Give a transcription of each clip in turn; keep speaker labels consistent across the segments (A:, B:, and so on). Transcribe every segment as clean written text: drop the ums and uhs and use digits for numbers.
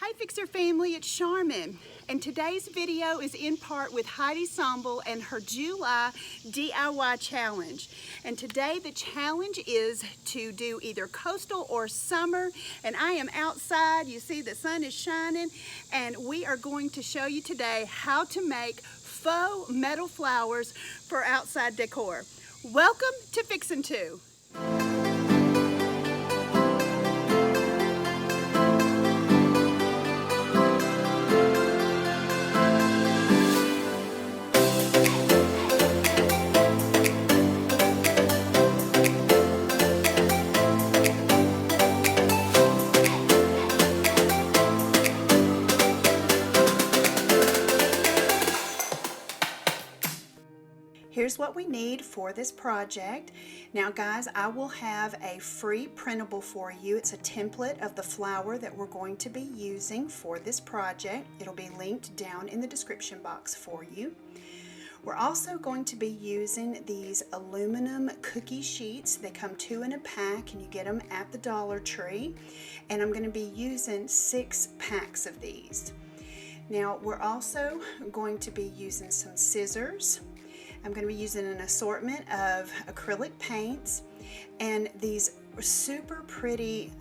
A: Hi Fixer family, it's Charmin, and today's video is in part with Heidi Sonboul and her July DIY challenge. And today the challenge is to do either coastal or summer, and I am outside. You see the sun is shining, and we are going to show you today how to make faux metal flowers for outside decor. Welcome to Fixin' 2. Here's what we need for this project. Now guys, I will have a free printable for you. It's a template of the flower that we're going to be using for this project. It'll be linked down in the description box for you. We're also going to be using these aluminum cookie sheets. They come 2 in a pack and you get them at the Dollar Tree. And I'm going to be using 6 packs of these. Now we're also going to be using some scissors. I'm going to be using an assortment of acrylic paints and these super pretty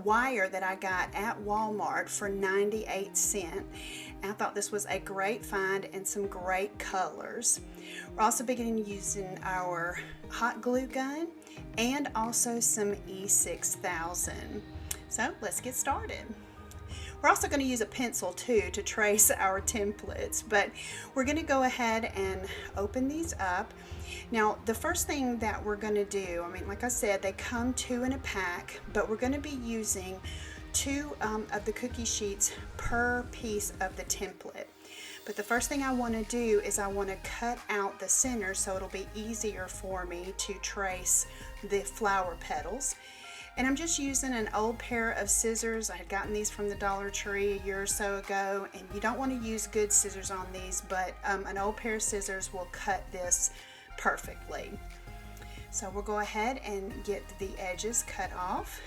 A: wire that I got at Walmart for 98 cents. I thought this was a great find and some great colors. We're also beginning using our hot glue gun and also some E6000. So let's get started. We're also going to use a pencil too to trace our templates, but we're going to go ahead and open these up. Now the first thing that we're going to do, like I said, they come 2 in a pack, but we're going to be using 2 of the cookie sheets per piece of the template. But the first thing I want to do is I want to cut out the center so it'll be easier for me to trace the flower petals. And I'm just using an old pair of scissors. I had gotten these from the Dollar Tree a year or so ago, and you don't want to use good scissors on these, but an old pair of scissors will cut this perfectly. So we'll go ahead and get the edges cut off.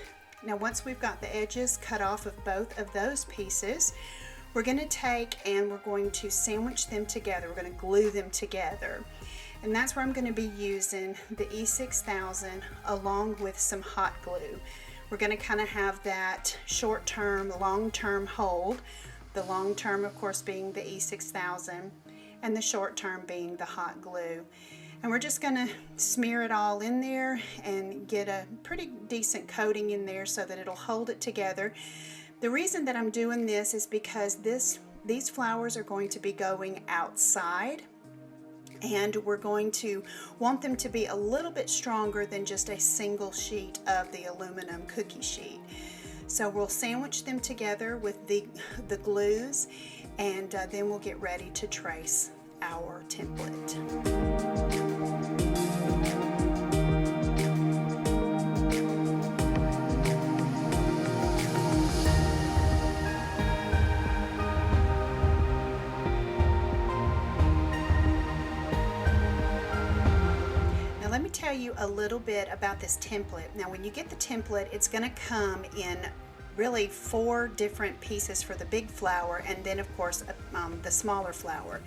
A: Now once we've got the edges cut off of both of those pieces, we're going to take and we're going to sandwich them together. We're going to glue them together. And that's where I'm going to be using the E6000 along with some hot glue. We're going to kind of have that short-term, long-term hold. The long-term, of course, being the E6000 and the short-term being the hot glue. And we're just going to smear it all in there and get a pretty decent coating in there so that it'll hold it together. The reason that I'm doing this is because these flowers are going to be going outside. And we're going to want them to be a little bit stronger than just a single sheet of the aluminum cookie sheet. So we'll sandwich them together with the glues, and then we'll get ready to trace our template. Let me tell you a little bit about this template. Now when you get the template, it's going to come in really 4 different pieces for the big flower, and then of course the smaller flower.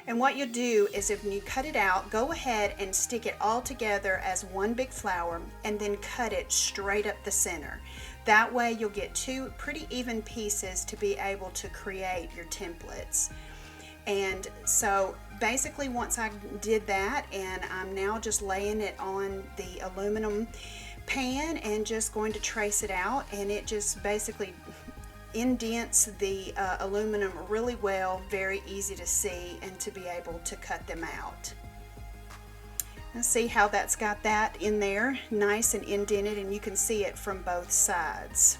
A: And what you'll do is if you cut it out, go ahead and stick it all together as one big flower and then cut it straight up the center. That way you'll get 2 pretty even pieces to be able to create your templates. And so basically once I did that, and I'm now just laying it on the aluminum pan and just going to trace it out, and it just basically indents the aluminum really well, very easy to see and to be able to cut them out. And see how that's got that in there nice and indented, and you can see it from both sides.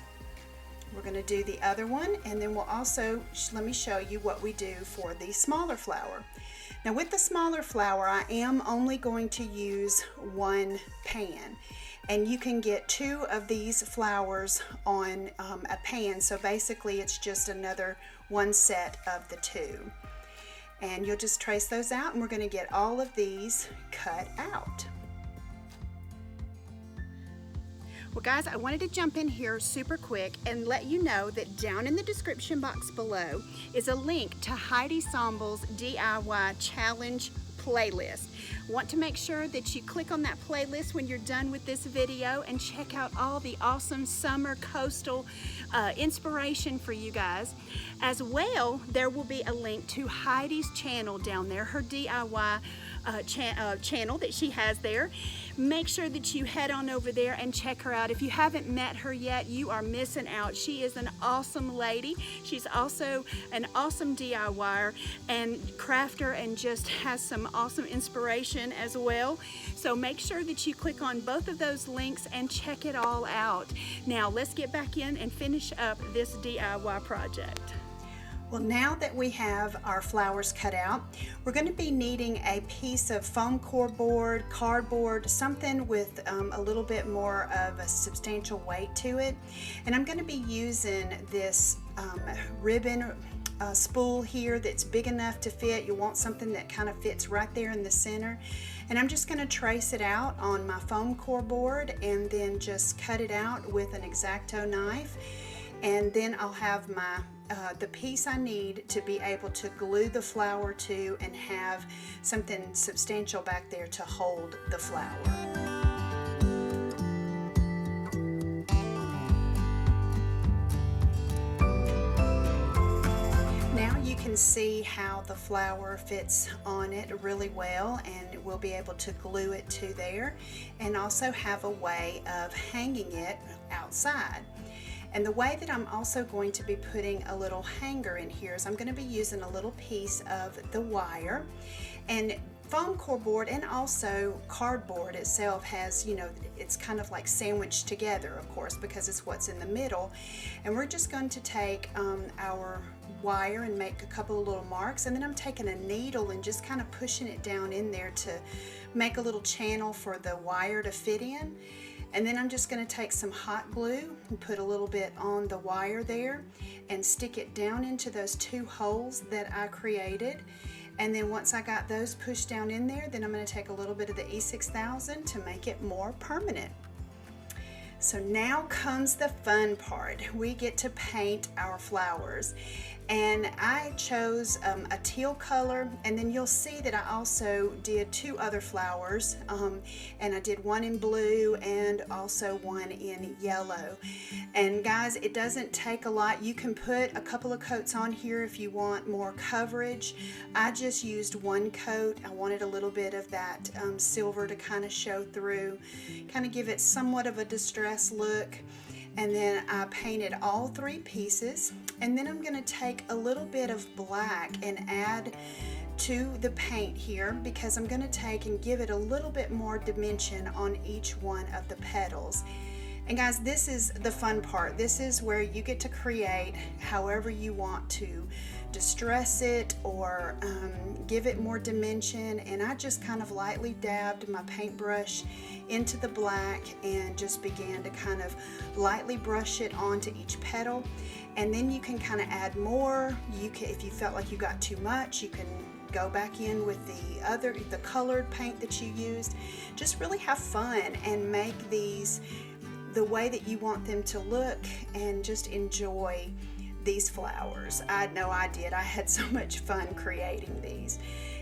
A: We're going to do the other one, and then we'll also, let me show you what we do for the smaller flower. Now with the smaller flower, I am only going to use 1 pan, and you can get 2 of these flowers on a pan, so basically it's just another 1 set of the 2. And you'll just trace those out, and we're going to get all of these cut out. Well guys, I wanted to jump in here super quick and let you know that down in the description box below is a link to Heidi Sonboul's DIY challenge playlist. Want to make sure that you click on that playlist when you're done with this video and check out all the awesome summer coastal inspiration for you guys. As well, there will be a link to Heidi's channel down there, her DIY channel that she has there. Make sure that you head on over there and check her out. If you haven't met her yet, you are missing out. She is an awesome lady. She's also an awesome DIYer and crafter and just has some awesome inspiration as well. So make sure that you click on both of those links and check it all out. Now let's get back in and finish up this DIY project. Well, now that we have our flowers cut out, we're going to be needing a piece of foam core board, cardboard, something with a little bit more of a substantial weight to it. And I'm going to be using this ribbon spool here that's big enough to fit. You want something that kind of fits right there in the center. And I'm just going to trace it out on my foam core board and then just cut it out with an X-Acto knife. And then I'll have my the piece I need to be able to glue the flower to and have something substantial back there to hold the flower. Now you can see how the flower fits on it really well, and we'll be able to glue it to there and also have a way of hanging it outside. And the way that I'm also going to be putting a little hanger in here is I'm going to be using a little piece of the wire, and foam core board and also cardboard itself has, you know, it's kind of like sandwiched together, of course, because it's what's in the middle. And we're just going to take our wire and make a couple of little marks, and then I'm taking a needle and just kind of pushing it down in there to make a little channel for the wire to fit in. And then I'm just going to take some hot glue and put a little bit on the wire there and stick it down into those two holes that I created. And then once I got those pushed down in there, then I'm going to take a little bit of the E6000 to make it more permanent. So now comes the fun part. We get to paint our flowers. And I chose a teal color, and then you'll see that I also did two other flowers, and I did one in blue and also one in yellow. And guys, it doesn't take a lot. You can put a couple of coats on here if you want more coverage. I just used one coat. I wanted a little bit of that silver to kind of show through, kind of give it somewhat of a distressed look. And then I painted all three pieces, and then I'm going to take a little bit of black and add to the paint here, because I'm going to take and give it a little bit more dimension on each one of the petals. And guys, this is the fun part. This is where you get to create however you want to distress it or give it more dimension. And I just kind of lightly dabbed my paintbrush into the black and just began to kind of lightly brush it onto each petal. And then you can kind of add more. You can, if you felt like you got too much, you can go back in with the colored paint that you used. Just really have fun and make these the way that you want them to look and just enjoy these flowers. I know I did. I had so much fun creating these.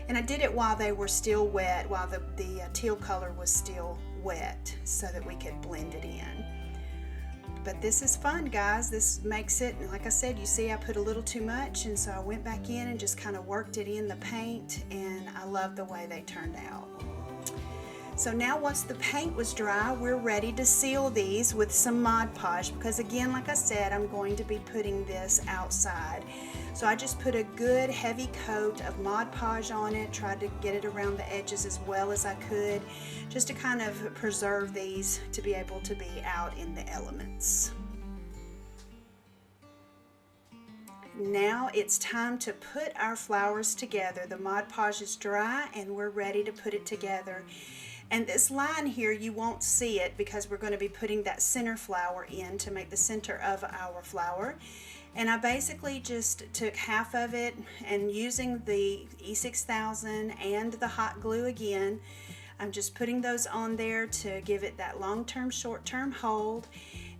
A: And I did it while they were still wet, while the teal color was still wet, so that we could blend it in. But this is fun, guys. This makes it, like I said, you see I put a little too much, and so I went back in and just kind of worked it in the paint, and I love the way they turned out. So now once the paint was dry, we're ready to seal these with some Mod Podge, because again, like I said, I'm going to be putting this outside. So I just put a good heavy coat of Mod Podge on it, tried to get it around the edges as well as I could, just to kind of preserve these to be able to be out in the elements. Now it's time to put our flowers together. The Mod Podge is dry and we're ready to put it together. And this line here, you won't see it because we're going to be putting that center flower in to make the center of our flower. And I basically just took half of it, and using the E6000 and the hot glue again, I'm just putting those on there to give it that long-term, short-term hold.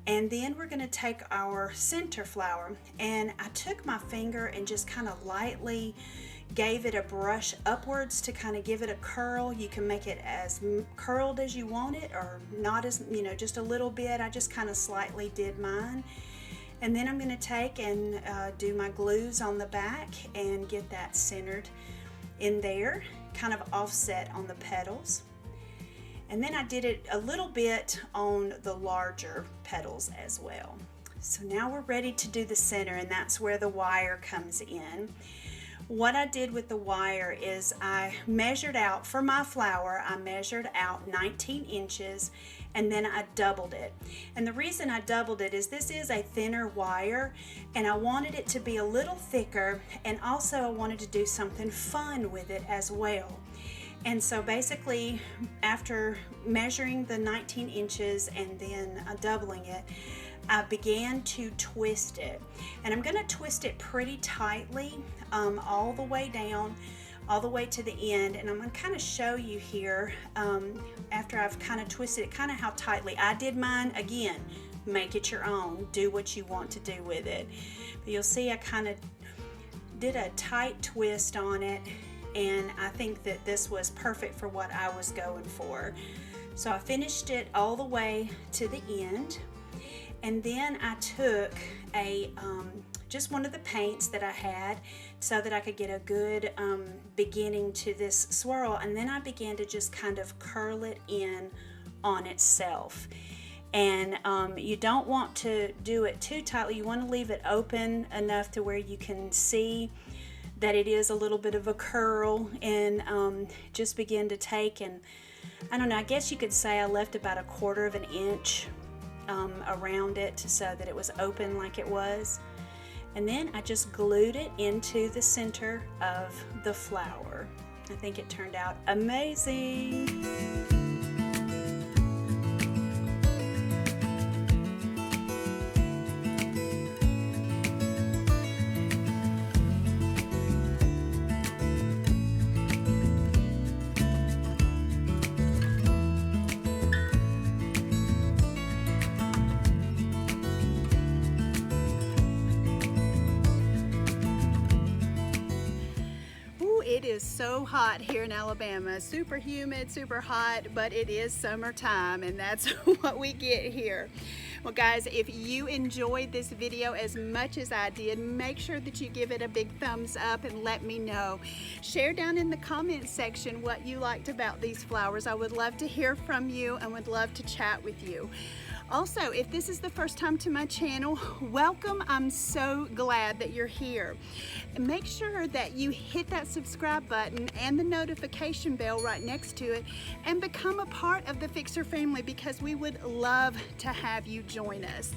A: And then we're going to take our center flower, and I took my finger and just kind of lightly gave it a brush upwards to kind of give it a curl. You can make it as curled as you want it, or not as, just a little bit. I just kind of slightly did mine. And then I'm going to take and do my glues on the back and get that centered in there, kind of offset on the petals. And then I did it a little bit on the larger petals as well. So now we're ready to do the center, and that's where the wire comes in. What I did with the wire is I measured out, for my flower, I measured out 19 inches and then I doubled it. And the reason I doubled it is this is a thinner wire, and I wanted it to be a little thicker, and also I wanted to do something fun with it as well. And so basically, after measuring the 19 inches and then doubling it, I began to twist it. And I'm going to twist it pretty tightly all the way down, all the way to the end. And I'm going to kind of show you here, after I've kind of twisted it, kind of how tightly. I did mine. Again, make it your own. Do what you want to do with it. But you'll see I kind of did a tight twist on it, and I think that this was perfect for what I was going for. So I finished it all the way to the end, and then I took a just one of the paints that I had so that I could get a good beginning to this swirl, and then I began to just kind of curl it in on itself. And you don't want to do it too tightly. You want to leave it open enough to where you can see that it is a little bit of a curl, and just begin to take, and I don't know, I guess you could say I left about 1/4 of an inch around it so that it was open like it was. And then I just glued it into the center of the flower. I think it turned out amazing. It is so hot here in Alabama, super humid, super hot, but it is summertime, and that's what we get here. Well guys, if you enjoyed this video as much as I did, make sure that you give it a big thumbs up and let me know. Share down in the comments section what you liked about these flowers. I would love to hear from you and would love to chat with you. Also, if this is the first time to my channel, welcome. I'm so glad that you're here. And make sure that you hit that subscribe button and the notification bell right next to it and become a part of the Fixer family, because we would love to have you join us.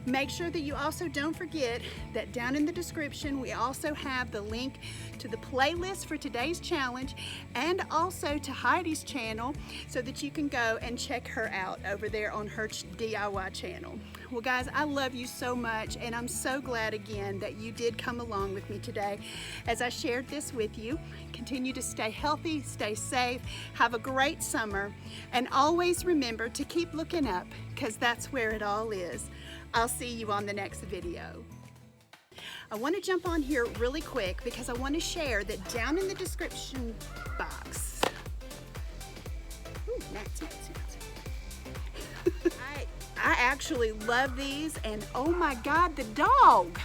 A: Make sure that you also don't forget that down in the description we also have the link to the playlist for today's challenge, and also to Heidi's channel, so that you can go and check her out over there on her DIY channel. Well guys, I love you so much, and I'm so glad again that you did come along with me today as I shared this with you. Continue to stay healthy, stay safe, have a great summer, and always remember to keep looking up, because that's where it all is. I'll see you on the next video. I want to jump on here really quick because I want to share that down in the description box. Ooh, nuts. I actually love these, and oh my God, the dog.